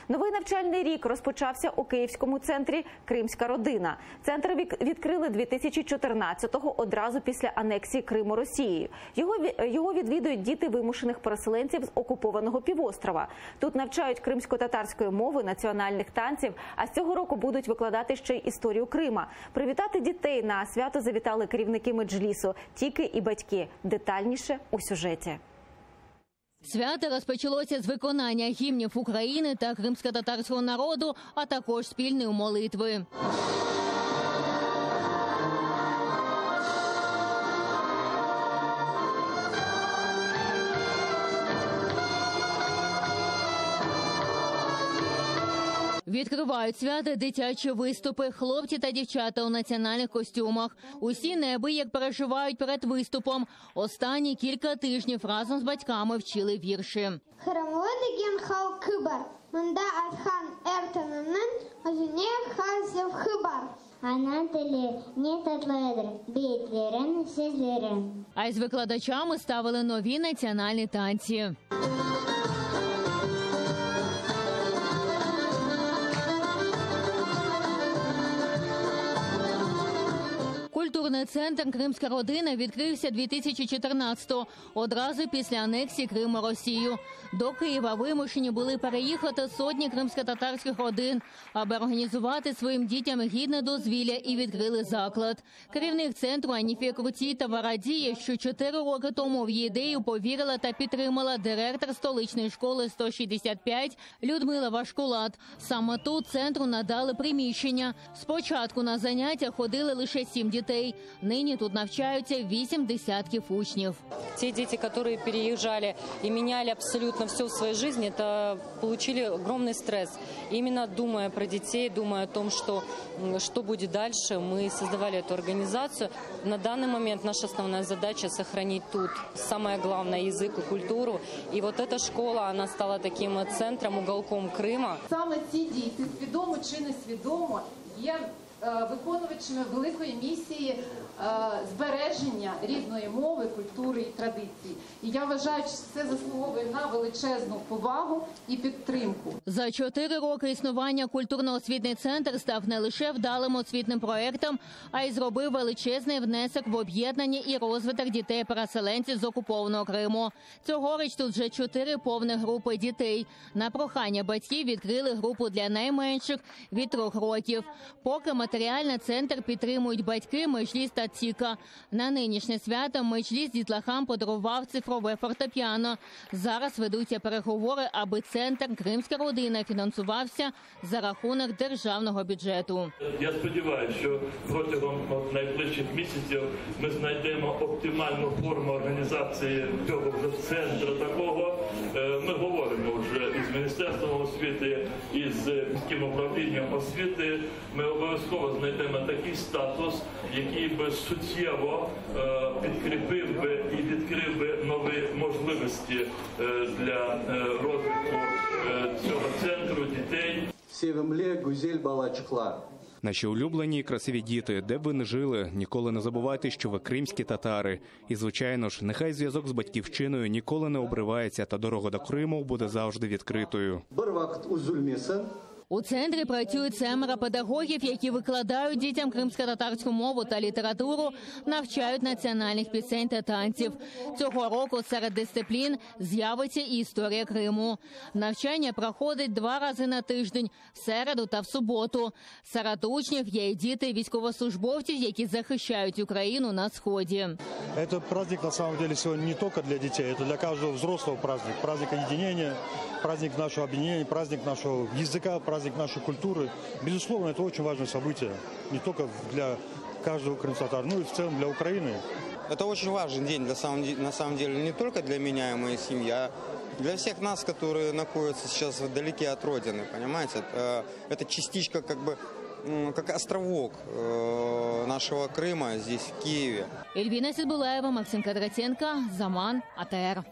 Новий навчальний рік розпочався у київському центрі «Кримська родина». Центр відкрили 2014-го, одразу після анексії Криму Росією. Його відвідують діти вимушених переселенців з окупованого півострова. Тут навчають кримсько-татарської мови, національних танців, а з цього року будуть викладати ще й історію Крима. Привітати дітей на свято завітали керівники меджлісу, тіки і батьки. Детальніше у сюжеті. Свято розпочалося з виконання гімнів України та кримсько-татарського народу, а також спільної молитви. Відкривають свято дитячі виступи. Хлопці та дівчата у національних костюмах. Усі неабияк переживають перед виступом. Останні кілька тижнів разом з батьками вчили вірші. А із викладачами ставили нові національні танці. Культурний центр «Кримська родина» відкрився 2014-го, одразу після анексії Криму Росією. До Києва вимушені були переїхати сотні кримсько-татарських родин, аби організувати своїм дітям гідне дозвілля, і відкрили заклад. Керівник центру Аніфія Крутієва радіє, що 4 роки тому в її ідею повірила та підтримала директор столичної школи 165 Людмила Вашкулат. Саме тут центру надали приміщення. Спочатку на заняття ходили лише 7 дітей. Нині тут навчаються 8 десятків учнів. Те дети, которые переезжали и меняли абсолютно все в своей жизни, это получили огромный стресс. Именно думая про детей, думая о том, что будет дальше, мы создавали эту организацию. На данный момент наша основная задача – сохранить тут самое главное – язык и культуру. И вот эта школа, она стала таким центром, уголком Крыма. Саме ці діти, свідомо чи несвідомо, є виконувачами великої місії збереження рідної мови, культури і традицій. І я вважаю, що це заслуговує на величезну повагу і підтримку. За 4 роки існування культурно-освітний центр став не лише вдалим освітним проєктом, а й зробив величезний внесок в об'єднання і розвиток дітей-переселенців з окупованого Криму. Цьогоріч тут вже 4 повних групи дітей. На прохання батьків відкрили групу для найменших від 3 років. Поки матеріально центр підтримують батьки, меджліс та тіка. На нинішнє свято меджліс дітлахам подарував цифрове фортепіано. Зараз ведуться переговори, аби центр «Кримська родина» фінансувався за рахунок державного бюджету. Я сподіваюся, що протягом найближчих місяців ми знайдемо оптимальну форму організації цього центру такого. Ми говоримо вже із Міністерством освіти, із міським управлінням освіти. Ми обов'язково знайдемо такий статус, який би суттєво підкріпив би і відкрив би нові можливості для розвитку цього центру дітей. Наші улюблені і красиві діти, де б ви не жили, ніколи не забувайте, що ви кримські татари. І, звичайно ж, нехай зв'язок з батьківщиною ніколи не обривається, та дорога до Криму буде завжди відкритою. У центрі працюють 7 педагогів, які викладають дітям кримсько-татарську мову та літературу, навчають національних пісень та танців. Цього року серед дисциплін з'явиться і історія Криму. Навчання проходить 2 рази на тиждень – в середу та в суботу. Серед учнів є і діти військовослужбовців, які захищають Україну на Сході. Це праздник, на самом деле, сьогодні не тільки для дітей, це для кожного взрослого праздник. Праздник єдинення, праздник нашого об'єднання, праздник нашого язика, праздник нашей культуры. Безусловно, это очень важное событие. Не только для каждого крымско-татара, но и в целом для Украины. Это очень важный день, на самом деле, не только для меня и моей семьи, а для всех нас, которые находятся сейчас вдалеке от Родины, понимаете? Это частичка, как островок нашего Крыма здесь, в Киеве. Ельвіна Сідбулаєва, Максим Кадраценко, Заман, АТР.